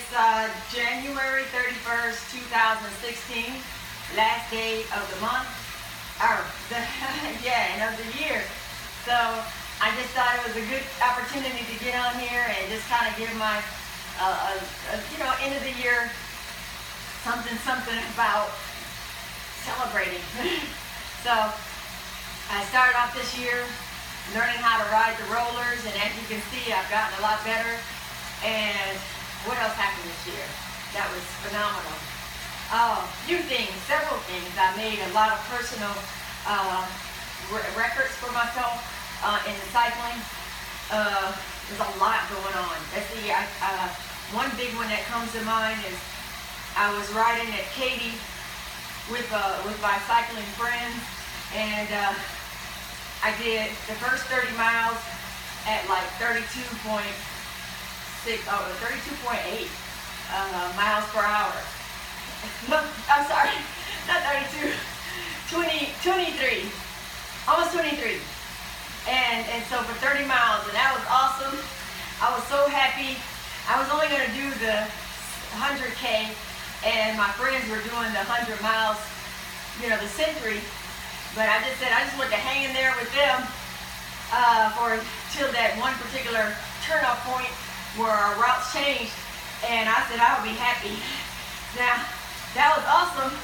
It's January 31st, 2016, last day of the month, or and of the year. So I just thought it was a good opportunity to get on here and just kind of give my, end of the year something about celebrating. So I started off this year learning how to ride the rollers, and as you can see, I've gotten a lot better. And what else happened this year? That was phenomenal. Few things, several things. I made a lot of personal records for myself in the cycling. There's a lot going on. Let's see, one big one that comes to mind is I was riding at Katy with my cycling friends, and I did the first 30 miles at like 32.8 miles per hour. No, I'm sorry, not 32, 23, almost 23. And so for 30 miles, and that was awesome. I was so happy. I was only going to do the 100K, and my friends were doing the 100 miles, the century. But I just said I just wanted to hang in there with them till that one particular turnoff point where our routes changed, and I said I would be happy. Now, that was awesome,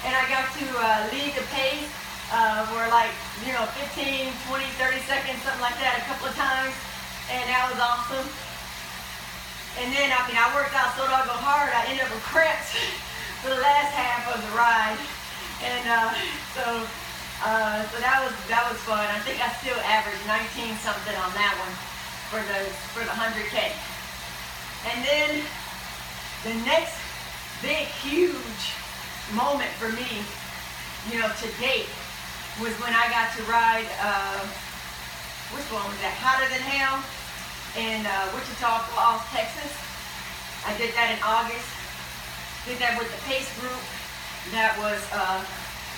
and I got to lead the pace for 15, 20, 30 seconds, something like that, a couple of times, and that was awesome. And then, I worked out so doggone hard, I ended up with cramps for the last half of the ride, and so that was fun. I think I still averaged 19 something on that one for the 100K. And then the next big, huge moment for me, to date, was when I got to ride, which one was that? Hotter Than Hell in Wichita Falls, Texas. I did that in August. Did that with the Pace group. That was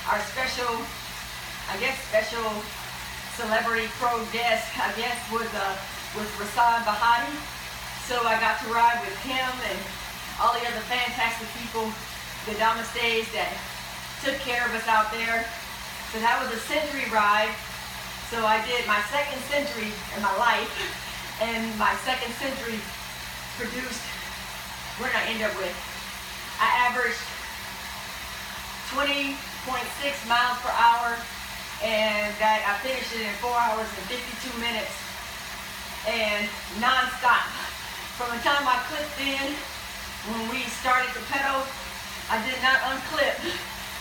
our special celebrity pro guest, was Rasad Bahati. So I got to ride with him and all the other fantastic people, the Namaste that took care of us out there. So that was a century ride. So I did my second century in my life, and my second century produced, what did I end up with? I averaged 20.6 miles per hour, and that I finished it in 4 hours and 52 minutes, and non-stop. From the time I clipped in, when we started to pedal, I did not unclip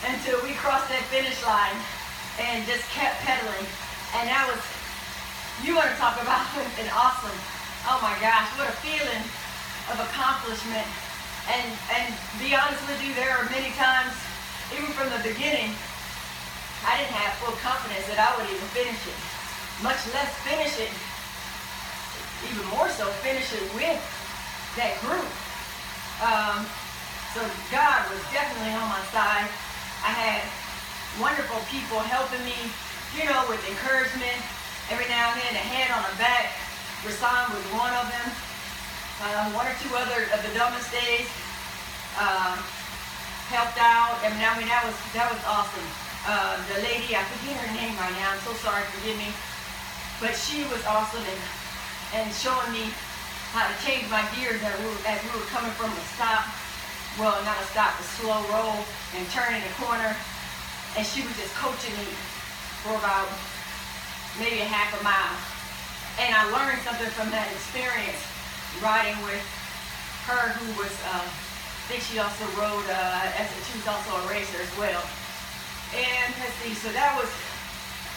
until we crossed that finish line, and just kept pedaling. And that was, you want to talk about an awesome, oh my gosh, what a feeling of accomplishment. And be honest with you, there are many times, even from the beginning, I didn't have full confidence that I would even finish it, much less finish it, even more so finish it with that group. So God was definitely on my side. I had wonderful people helping me, with encouragement. Every now and then, a hand on the back. Rasan was one of them. One or two other of the Namaste helped out. That was awesome. The lady, I forget her name right now, I'm so sorry, forgive me. But she was awesome and showing me how to change my gears as we were coming from a stop. Well, not a stop, a slow roll, and turning the corner. And she was just coaching me for about maybe a half a mile. And I learned something from that experience, riding with her, who was, I think she also rode, she was also a racer as well. And let's see, so that was,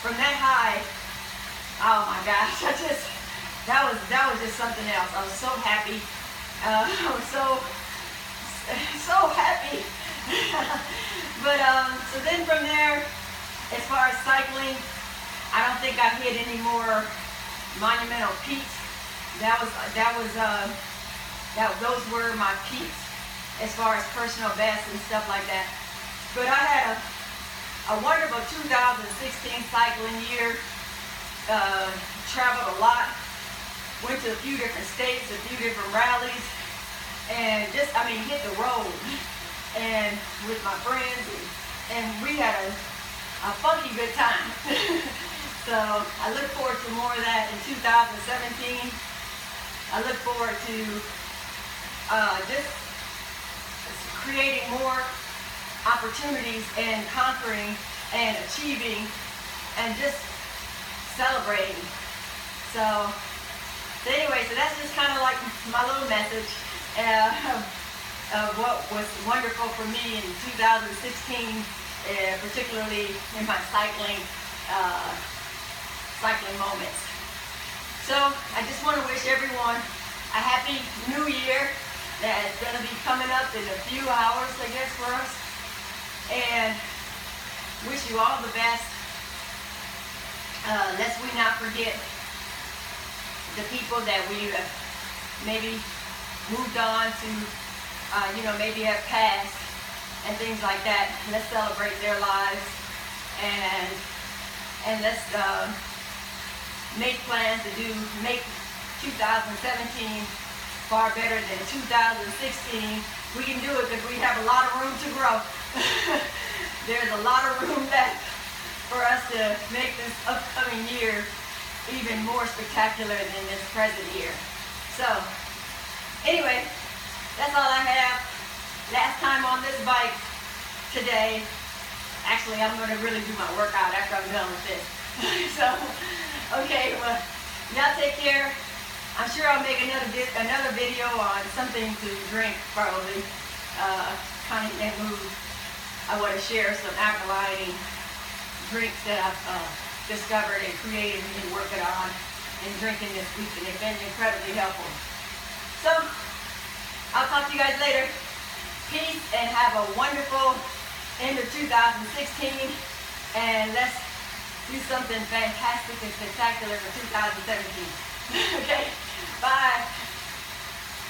from that high, oh my gosh, that was just something else. I was so happy. I was so happy. But so then from there, as far as cycling, I don't think I hit any more monumental peaks. Those were my peaks as far as personal bests and stuff like that. But I had a wonderful 2016 cycling year. Traveled a lot, went to a few different states, a few different rallies, and just, I mean, hit the road and with my friends, and we had a funky good time. So I look forward to more of that in 2017. I look forward to just creating more opportunities and conquering and achieving and just celebrating. So anyway, so that's just kind of like my little message of what was wonderful for me in 2016, particularly in my cycling moments. So I just want to wish everyone a happy new year that's going to be coming up in a few hours, I guess, for us. And wish you all the best. Lest we not forget the people that we maybe moved on to, maybe have passed and things like that. Let's celebrate their lives, and let's make plans to make 2017 far better than 2016. We can do it because we have a lot of room to grow. There's a lot of room left for us to make this upcoming year even more spectacular than this present year. So, anyway, that's all I have. Last time on this bike today. Actually, I'm going to really do my workout after I'm done with this. So, okay, well, y'all take care. I'm sure I'll make another video on something to drink, probably. Kind of in that mood. I want to share some alkaline drinks that I've discovered and created and been working on and drinking this week, and they've been incredibly helpful. So, I'll talk to you guys later. Peace, and have a wonderful end of 2016, and let's do something fantastic and spectacular for 2017. Okay, bye.